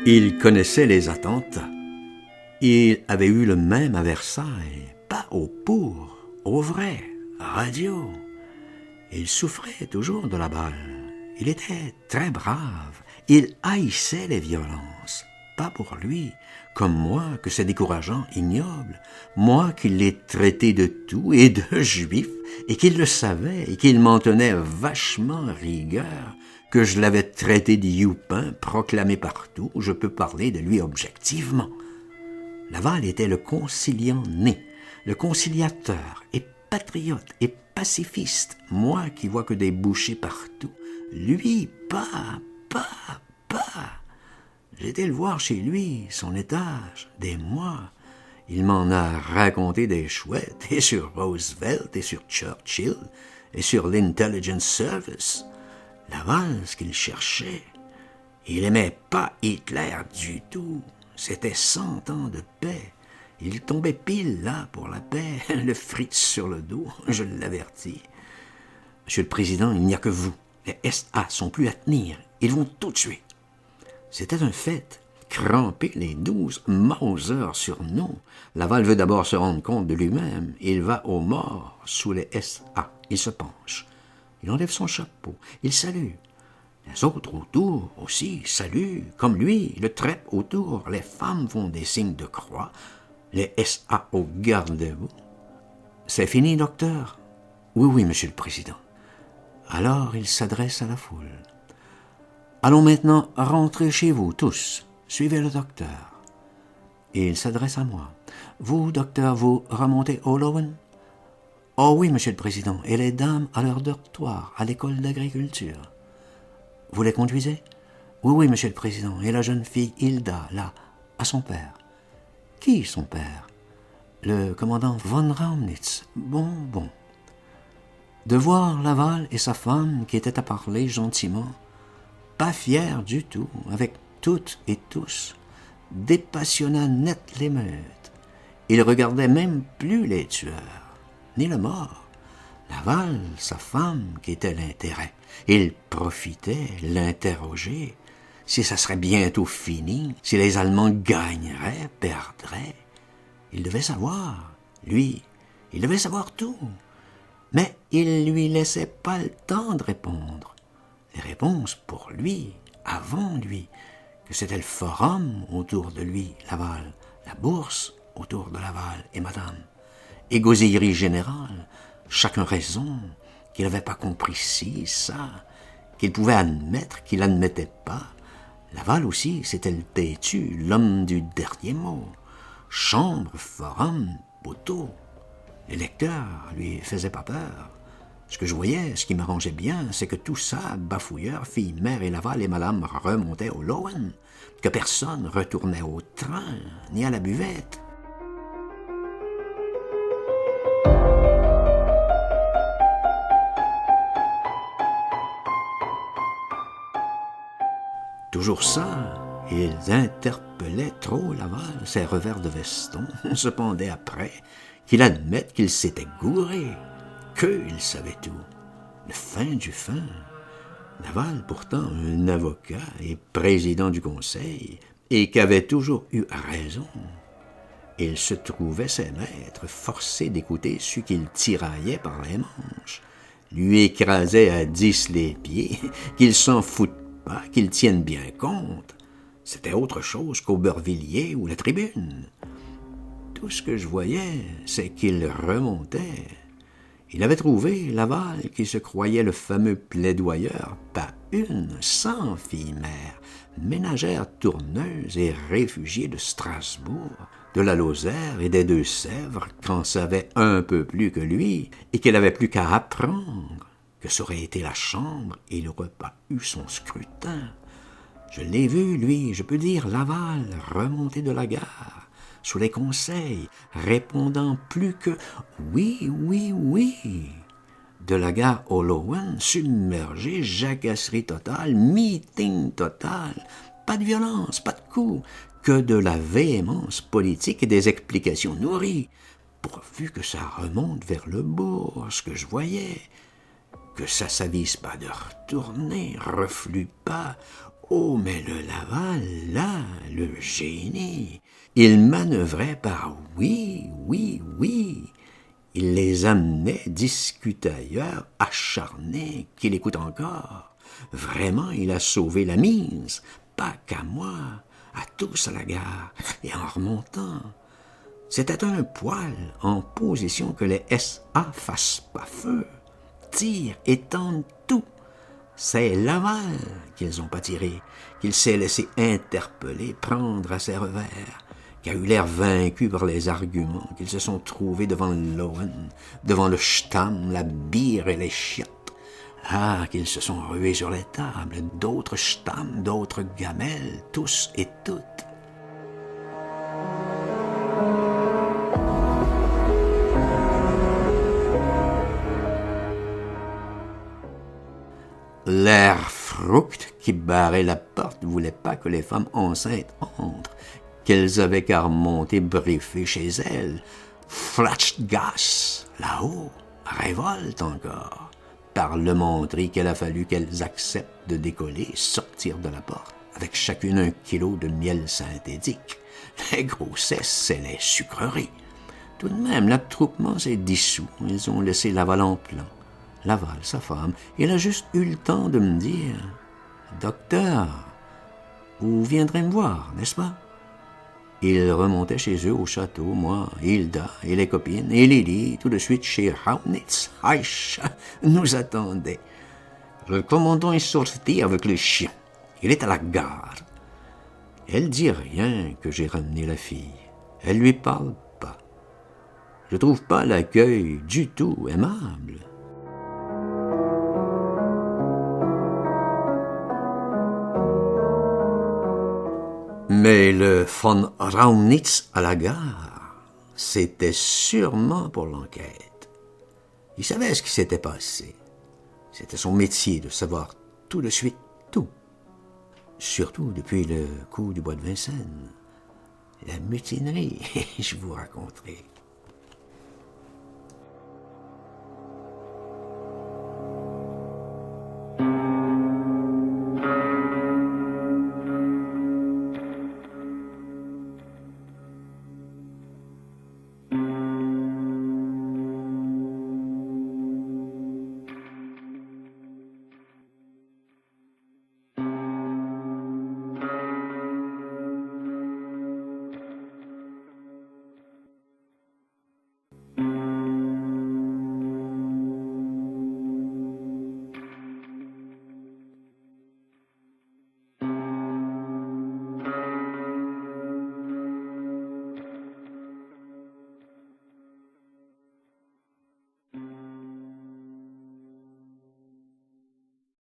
Il connaissait les attentats. Il avait eu le même à Versailles, pas au pour, au vrai, radio. Il souffrait toujours de la balle. Il était très brave. Il haïssait les violences. Pas pour lui, comme moi, que c'est décourageant, ignoble. Moi qui l'ai traité de tout et de juif, et qu'il le savait, et qu'il m'en tenait vachement rigueur, que je l'avais traité de youpin, proclamé partout, je peux parler de lui objectivement. Laval était le conciliant né, le conciliateur, et patriote, et pacifiste. Moi qui vois que des bouchers partout. Lui, pas. J'ai été le voir chez lui, son étage, des mois. Il m'en a raconté des chouettes, et sur Roosevelt, et sur Churchill, et sur l'Intelligence Service. Laval, ce qu'il cherchait, il aimait pas Hitler du tout. C'était 100 ans de paix. Il tombait pile là pour la paix, le fritz sur le dos, je l'avertis. Monsieur le Président, il n'y a que vous. Les SA sont plus à tenir. Ils vont tout tuer. C'était un fait. Cramper les 12 Mauser sur nous. Laval veut d'abord se rendre compte de lui-même. Il va aux morts sous les SA. Il se penche. Il enlève son chapeau. Il salue. Les autres autour aussi saluent, comme lui, le trèpe autour. Les femmes font des signes de croix. Les SA au garde-vous. C'est fini, docteur? Oui, monsieur le Président. Alors il s'adresse à la foule. Allons maintenant rentrer chez vous, tous. Suivez le docteur. Et il s'adresse à moi. Vous, docteur, vous remontez au Lowen? Oh oui, monsieur le Président, et les dames à leur dortoir, à l'école d'agriculture. Vous les conduisez? Oui, monsieur le Président, et la jeune fille Hilda, là, à son père. Qui, son père? Le commandant von Raumnitz. Bon. De voir Laval et sa femme qui étaient à parler gentiment, pas fiers du tout, avec toutes et tous, dépassionna net l'émeute. Il regardait même plus les tueurs, ni le mort. Laval, sa femme, qui était l'intérêt. Il profitait, l'interrogeait. Si ça serait bientôt fini, si les Allemands gagneraient, perdraient. Il devait savoir, lui, il devait savoir tout. Mais il lui laissait pas le temps de répondre. Les réponses pour lui, avant lui, que c'était le forum autour de lui, Laval, la bourse autour de Laval et madame. Égosérie générale, chacun raison, qu'il n'avait pas compris ci, ça, qu'il pouvait admettre, qu'il n'admettait pas. Laval aussi, c'était le têtu, l'homme du dernier mot. Chambre, forum, poteau. Les lecteurs lui faisaient pas peur. Ce que je voyais, ce qui m'arrangeait bien, c'est que tout ça, bafouilleur, fille, mère et Laval et madame remontaient au Lowen, que personne retournait au train, ni à la buvette. Toujours ça, ils interpellaient trop Laval, ses revers de veston, se pendaient après, qu'il admette qu'il s'était gouré, qu'il savait tout, le fin du fin. Laval, pourtant, un avocat et président du conseil, et qu'avait toujours eu raison. Il se trouvait ses maîtres, forcé d'écouter ceux qu'il tiraillait par les manches, lui écrasait à 10 les pieds, qu'il s'en foute pas, qu'il tienne bien compte. C'était autre chose qu'Aubervilliers ou la Tribune. Tout ce que je voyais, c'est qu'il remontait. Il avait trouvé Laval qui se croyait le fameux plaidoyeur, pas une, 100 filles-mères, ménagères tourneuses et réfugiées de Strasbourg, de la Lozère et des Deux-Sèvres, qu'en savait un peu plus que lui et qu'elle avait plus qu'à apprendre, que ça aurait été la chambre et il n'aurait pas eu son scrutin. Je l'ai vu, lui, je peux dire Laval, remonter de la gare, sous les conseils, répondant plus que « oui ». De la gare au Lowen, submergé, jacasserie totale, meeting total, pas de violence, pas de coups, que de la véhémence politique et des explications nourries, pourvu que ça remonte vers le bourg, ce que je voyais, que ça s'avise pas de retourner, reflue pas, Oh, mais le Laval, là, le génie, il manœuvrait par oui, oui, oui. Il les amenait discuter ailleurs, acharnés, qu'il écoute encore. Vraiment, il a sauvé la mise, pas qu'à moi, à tous à la gare, et en remontant. C'était un poil en position que les SA fassent pas feu, tirent et tentent tout. C'est Laval qu'ils ont pas tiré, qu'il s'est laissé interpeller, prendre à ses revers, qui a eu l'air vaincu par les arguments qu'ils se sont trouvés devant le Lowen, devant le Stamm, la bière et les chiottes. Ah, qu'ils se sont rués sur les tables, d'autres Stamm, d'autres gamelles, tous et toutes. L'air fruct qui barrait la porte ne voulait pas que les femmes enceintes entrent, qu'elles avaient qu'à remonter briefer chez elles. Flatschgas, là-haut, révolte encore. Parlementerie qu'il a fallu qu'elles acceptent de décoller, sortir de la porte, avec chacune 1 kilo de miel synthétique. Les grossesses, c'est les sucreries. Tout de même, l'attroupement s'est dissous. Ils ont laissé Laval en plan. Laval, sa femme, il a juste eu le temps de me dire « Docteur, vous viendrez me voir, n'est-ce pas? » Il remontait chez eux au château, moi, Hilda et les copines, et Lily, tout de suite chez Raunitz. Aïcha nous attendait. Le commandant est sorti avec le chien. Il est à la gare. Elle dit rien que j'ai ramené la fille. Elle lui parle pas. Je trouve pas l'accueil du tout aimable. Mais le von Raunitz à la gare, c'était sûrement pour l'enquête. Il savait ce qui s'était passé. C'était son métier de savoir tout de suite tout. Surtout depuis le coup du bois de Vincennes. La mutinerie, je vous raconterai.